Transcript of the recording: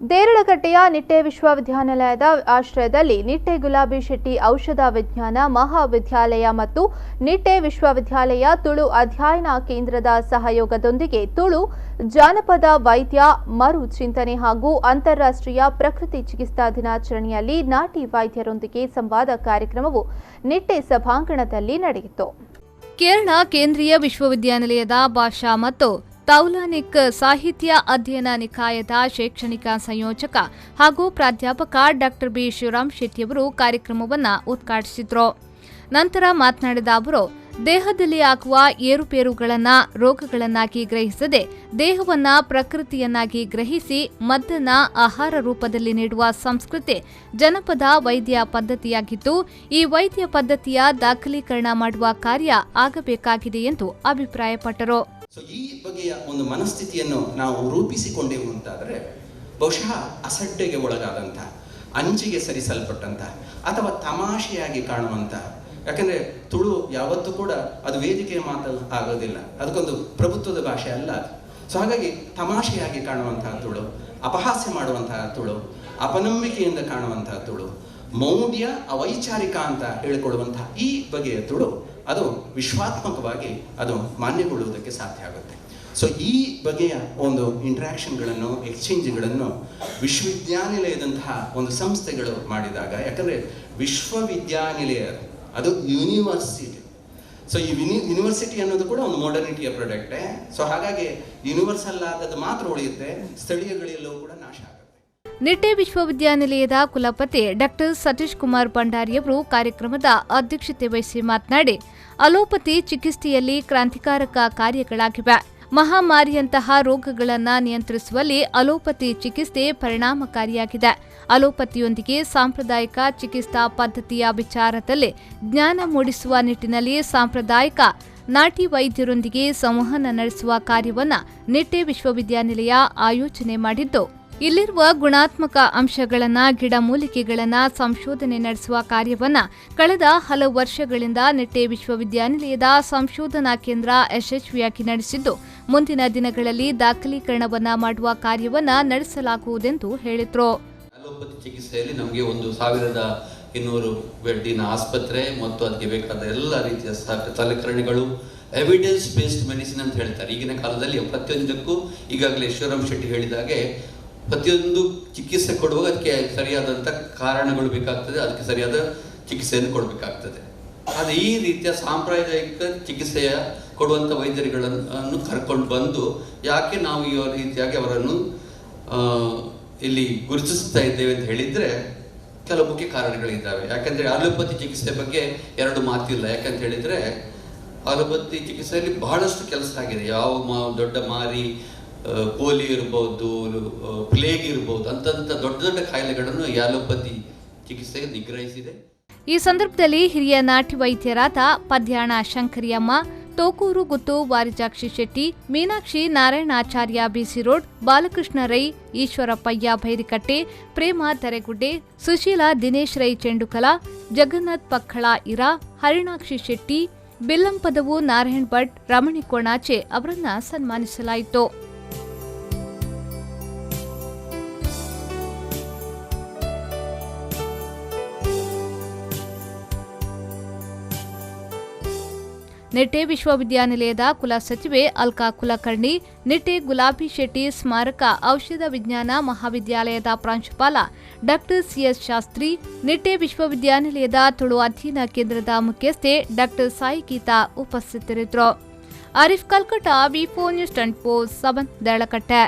deralakatte Nitte ವಿಶ್ವವಿದ್ಯಾನಿಲಯದ ಆಶ್ರಯದಲ್ಲಿ ನಿಟ್ಟೆ ಗುಲಾಬಿ ಶೆಟ್ಟಿ ಔಷಧ ವಿಜ್ಞಾನ ಮಹಾವಿದ್ಯಾಲಯ ಮತ್ತು ನಿಟ್ಟೆ ವಿಶ್ವವಿದ್ಯಾಲಯ ತುಳು ಅಧ್ಯಯನ ಕೇಂದ್ರದ ಸಹಯೋಗದೊಂದಿಗೆ ತುಳು ಜಾನಪದ ವೈದ್ಯ ಮರು ಚಿಂತನೆ ಹಾಗೂ ಅಂತಾರಾಷ್ಟ್ರೀಯ ಪ್ರಕೃತಿ ಚಿಕಿತ್ಸಾ ದಿನಾಚರಣೆಯಲ್ಲಿ ನಾಟಿ ವೈದ್ಯರೊಂದಿಗೆ ಸಂವಾದ ಕಾರ್ಯಕ್ರಮವು ನಿಟ್ಟೆ ಸಭಾಂಗಣದಲ್ಲಿ ನಡೆಯಿತು. ಕೇರಳ ಕೇಂದ್ರೀಯ ವಿಶ್ವವಿದ್ಯಾನಿಲಯದ ಭಾಷಾ ಮತ್ತು ತೌಲಾನಿಕ್ ಸಾಹಿತ್ಯ ಅಧ್ಯಯನ ನಿಕಾಯದ ಶೈಕ್ಷಣಿಕ ಸಂಯೋಜಕ ಹಾಗೂ ಪ್ರಾಧ್ಯಾಪಕ ಡಾಕ್ಟರ್ ಬಿ ಶಿವರಾಮ್ ಶೆಟ್ಟಿಯವರು ಕಾರ್ಯಕ್ರಮವನ್ನು ಉದ್ಘಾಟಿಸಿದರು. ನಂತರ ಮಾತನಾಡಿದ ಅವರು, ದೇಹದಲ್ಲಿ ಆಗುವ ಏರುಪೇರುಗಳನ್ನು ರೋಗಗಳನ್ನಾಗಿ ಗ್ರಹಿಸದೆ ದೇಹವನ್ನು ಪ್ರಕೃತಿಯನ್ನಾಗಿ ಗ್ರಹಿಸಿ ಮದ್ದನ್ನ ಆಹಾರ ರೂಪದಲ್ಲಿ ನೀಡುವ ಸಂಸ್ಕೃತಿ ಜನಪದ ವೈದ್ಯ ಪದ್ಧತಿಯಾಗಿದ್ದು, ಈ ವೈದ್ಯ ಪದ್ಧತಿಯ ದಾಖಲೀಕರಣ ಮಾಡುವ ಕಾರ್ಯ ಆಗಬೇಕಾಗಿದೆ ಎಂದು ಅಭಿಪ್ರಾಯಪಟ್ಟರು. ಈ ಬಗೆಯ ಒಂದು ಮನಸ್ಥಿತಿಯನ್ನು ನಾವು ರೂಪಿಸಿಕೊಂಡೆವು ಅಂತಾದರೆ ಬಹುಶಃ ಅಸಡ್ಡೆಗೆ ಒಳಗಾದಂಥ, ಅಂಚಿಗೆ ಸರಿಸಲ್ಪಟ್ಟಂಥ ಅಥವಾ ತಮಾಷೆಯಾಗಿ ಕಾಣುವಂಥ, ಯಾಕಂದರೆ ತುಳು ಯಾವತ್ತೂ ಕೂಡ ಅದು ವೇದಿಕೆಯ ಮಾತು ಆಗೋದಿಲ್ಲ, ಅದಕ್ಕೊಂದು ಪ್ರಭುತ್ವದ ಭಾಷೆ ಅಲ್ಲ. ಸೊ ಹಾಗಾಗಿ ತಮಾಷೆಯಾಗಿ ಕಾಣುವಂತಹ ತುಳು, ಅಪಹಾಸ್ಯ ಮಾಡುವಂತಹ ತುಳು, ಅಪನಂಬಿಕೆಯಿಂದ ಕಾಣುವಂತಹ ತುಳು, ಮೌಢ್ಯ ಅವೈಚಾರಿಕ ಅಂತ ಹೇಳಿಕೊಳ್ಳುವಂತಹ ಈ ಬಗೆಯ ತುಳು ಅದು ವಿಶ್ವಾತ್ಮಕವಾಗಿ ಅದು ಮಾನ್ಯಗೊಳ್ಳುವುದಕ್ಕೆ ಸಾಧ್ಯ ಆಗುತ್ತೆ. ಸೊ ಈ ಬಗೆಯ ಒಂದು ಇಂಟ್ರಾಕ್ಷನ್ಗಳನ್ನು ಎಕ್ಸ್ಚೇಂಜ್ಗಳನ್ನು ವಿಶ್ವವಿದ್ಯಾನಿಲಯದಂತಹ ಒಂದು ಸಂಸ್ಥೆಗಳು ಮಾಡಿದಾಗ, ಯಾಕಂದರೆ ವಿಶ್ವವಿದ್ಯಾನಿಲಯ ಅದು ಯೂನಿವರ್ಸಿಟಿ. ಸೊ ಈ ಯೂನಿವರ್ಸಿಟಿ ಅನ್ನೋದು ಕೂಡ ಒಂದು ಮಾಡರ್ನಿಟಿಯ ಪ್ರಾಡಕ್ಟೇ. ಸೊ ಹಾಗಾಗಿ ಯೂನಿವರ್ಸಲ್ ಆದದ್ದು ಮಾತ್ರ ಉಳಿಯುತ್ತೆ, ಸ್ಥಳೀಯಗಳೆಲ್ಲವೂ ಕೂಡ ನಾಶ ಆಗುತ್ತೆ. ನಿಟ್ಟೆ ವಿಶ್ವವಿದ್ಯಾನಿಲಯದ ಕುಲಪತಿ ಡಾಕ್ಟರ್ ಸತೀಶ್ ಕುಮಾರ್ ಭಂಡಾರಿಯವರು ಕಾರ್ಯಕ್ರಮದ ಅಧ್ಯಕ್ಷತೆ ವಹಿಸಿ ಮಾತನಾಡಿ, ಅಲೋಪತಿ ಚಿಕಿತ್ಸೆಯಲ್ಲಿ ಕ್ರಾಂತಿಕಾರಕ ಕಾರ್ಯಗಳಾಗಿವೆ. ಮಹಾಮಾರಿಯಂತಹ ರೋಗಗಳನ್ನು ನಿಯಂತ್ರಿಸುವಲ್ಲಿ ಅಲೋಪತಿ ಚಿಕಿತ್ಸೆ ಪರಿಣಾಮಕಾರಿಯಾಗಿದೆ. ಅಲೋಪತಿಯೊಂದಿಗೆ ಸಾಂಪ್ರದಾಯಿಕ ಚಿಕಿತ್ಸಾ ಪದ್ಧತಿಯ ವಿಚಾರದಲ್ಲಿ ಜ್ಞಾನ ಮೂಡಿಸುವ ನಿಟ್ಟಿನಲ್ಲಿ ಸಾಂಪ್ರದಾಯಿಕ ನಾಟಿ ವೈದ್ಯರೊಂದಿಗೆ ಸಂವಹನ ನಡೆಸುವ ಕಾರ್ಯವನ್ನು ನಿಟ್ಟೆ ವಿಶ್ವವಿದ್ಯಾನಿಲಯ ಆಯೋಜನೆ ಮಾಡಿದ್ದು, ಇಲ್ಲಿರುವ ಗುಣಾತ್ಮಕ ಅಂಶಗಳನ್ನು, ಗಿಡಮೂಲಿಕೆಗಳನ್ನು ಸಂಶೋಧನೆ ನಡೆಸುವ ಕಾರ್ಯವನ್ನು ಕಳೆದ ಹಲವು ವರ್ಷಗಳಿಂದ ನಿಟ್ಟೆ ವಿಶ್ವವಿದ್ಯಾನಿಲಯದ ಸಂಶೋಧನಾ ಕೇಂದ್ರ ಯಶಸ್ವಿಯಾಗಿ ನಡೆಸಿದ್ದು, ಮುಂದಿನ ದಿನಗಳಲ್ಲಿ ದಾಖಲೀಕರಣವನ್ನು ಮಾಡುವ ಕಾರ್ಯವನ್ನು ನಡೆಸಲಾಗುವುದೆಂದು ಹೇಳಿದರು. ಅಲೋಪತಿ ಚಿಕಿತ್ಸೆಯಲ್ಲಿ ನಮಗೆ 1200 ಬೆಡ್ಡಿನ ಆಸ್ಪತ್ರೆ ಮತ್ತು ಅದಕ್ಕೆ ಬೇಕಾದ ಎಲ್ಲ ರೀತಿಯ ಸಲಕರಣೆಗಳು, ಎವಿಡೆನ್ಸ್ ಬೇಸ್ಡ್ ಮೆಡಿಸಿನ್ ಅಂತ ಹೇಳ್ತಾರೆ. ಈಗಿನ ಕಾಲದಲ್ಲಿ ಪ್ರತಿಯೊಂದಕ್ಕೂ ಈಗಾಗಲೇ ಶಿವರಾಮ್ ಶೆಟ್ಟಿ ಹೇಳಿದಾಗೆ ಪ್ರತಿಯೊಂದು ಚಿಕಿತ್ಸೆ ಕೊಡುವಾಗ ಅದಕ್ಕೆ ಸರಿಯಾದಂಥ ಕಾರಣಗಳು ಬೇಕಾಗ್ತದೆ, ಅದಕ್ಕೆ ಸರಿಯಾದ ಚಿಕಿತ್ಸೆಯನ್ನು ಕೊಡಬೇಕಾಗ್ತದೆ. ಆದರೆ ಈ ರೀತಿಯ ಸಾಂಪ್ರದಾಯಿಕ ಚಿಕಿತ್ಸೆಯ ಕೊಡುವಂಥ ವೈದ್ಯರುಗಳನ್ನು ಕರ್ಕೊಂಡು ಬಂದು ಯಾಕೆ ನಾವು ಈ ರೀತಿಯಾಗಿ ಅವರನ್ನು ಇಲ್ಲಿ ಗುರುತಿಸ್ತಾ ಇದ್ದೇವೆ ಅಂತ ಹೇಳಿದರೆ ಕೆಲವು ಮುಖ್ಯ ಕಾರಣಗಳಿದ್ದಾವೆ. ಯಾಕಂದರೆ ಅಲೋಪತಿ ಚಿಕಿತ್ಸೆ ಬಗ್ಗೆ ಎರಡು ಮಾತಿಲ್ಲ. ಯಾಕಂತ ಹೇಳಿದರೆ ಅಲೋಪತಿ ಚಿಕಿತ್ಸೆಯಲ್ಲಿ ಬಹಳಷ್ಟು ಕೆಲಸ ಆಗಿದೆ. ಯಾವ ದೊಡ್ಡ ಮಾರಿ, ಪೋಲಿಯೋ ಇರ್ಬೋದು, ಪ್ಲೇಗ್ ಇರ್ಬೋದು, ಅಂತಂಥ ದೊಡ್ಡ ದೊಡ್ಡ ಕಾಯಿಲೆಗಳನ್ನು ಈ ಅಲೋಪತಿ ಚಿಕಿತ್ಸೆಗೆ ನಿಗ್ರಹಿಸಿದೆ. ಈ ಸಂದರ್ಭದಲ್ಲಿ ಹಿರಿಯ ನಾಟಿ ವೈದ್ಯರಾದ ಪದ್ಯಾಣ ಶಂಕರಿಯಮ್ಮ, ತೋಕೂರು ಗುತ್ತು ವಾರಿಜಾಕ್ಷಿ ಶೆಟ್ಟಿ, ಮೀನಾಕ್ಷಿ ನಾರಾಯಣಾಚಾರ್ಯ ಬಿಸಿ ರೋಡ್, ಬಾಲಕೃಷ್ಣ ರೈ, ಈಶ್ವರಪ್ಪಯ್ಯ ಭೈರಿಕಟ್ಟೆ, ಪ್ರೇಮ ತೆರೆಗುಡ್ಡೆ, ಸುಶೀಲಾ ದಿನೇಶ್ ರೈ ಚೆಂಡುಕಲ, ಜಗನ್ನಾಥ್ ಪಕ್ಕಳ ಇರಾ, ಹರಿಣಾಕ್ಷಿ ಶೆಟ್ಟಿ, ಬಿಲ್ಲಂಪದವು ನಾರಾಯಣ್ ಭಟ್, ರಮಣಿ ಕೋಣಾಚೆ ಅವರನ್ನ ಸನ್ಮಾನಿಸಲಾಯಿತು. ನಿಟ್ಟೆ ವಿಶ್ವವಿದ್ಯಾನಿಲಯದ ಕುಲಸಚಿವೆ ಅಲ್ಕಾ ಕುಲಕರ್ಣಿ, ನಿಟ್ಟೆ ಗುಲಾಬಿ ಶೆಟ್ಟಿ ಸ್ಮಾರಕ ಔಷಧ ವಿಜ್ಞಾನ ಮಹಾವಿದ್ಯಾಲಯದ ಪ್ರಾಂಶುಪಾಲ ಡಾಕ್ಟರ್ ಸಿಎಸ್ ಶಾಸ್ತ್ರಿ, ನಿಟ್ಟೆ ವಿಶ್ವವಿದ್ಯಾನಿಲಯದ ತುಳು ಅಧ್ಯಯನ ಕೇಂದ್ರದ ಮುಖ್ಯಸ್ಥೆ ಡಾಕ್ಟರ್ ಸಾಯಿ ಗೀತಾ ಉಪಸ್ಥಿತರಿದ್ದರು. Arif Kalkatta, V4 news 24/7 derlakatte.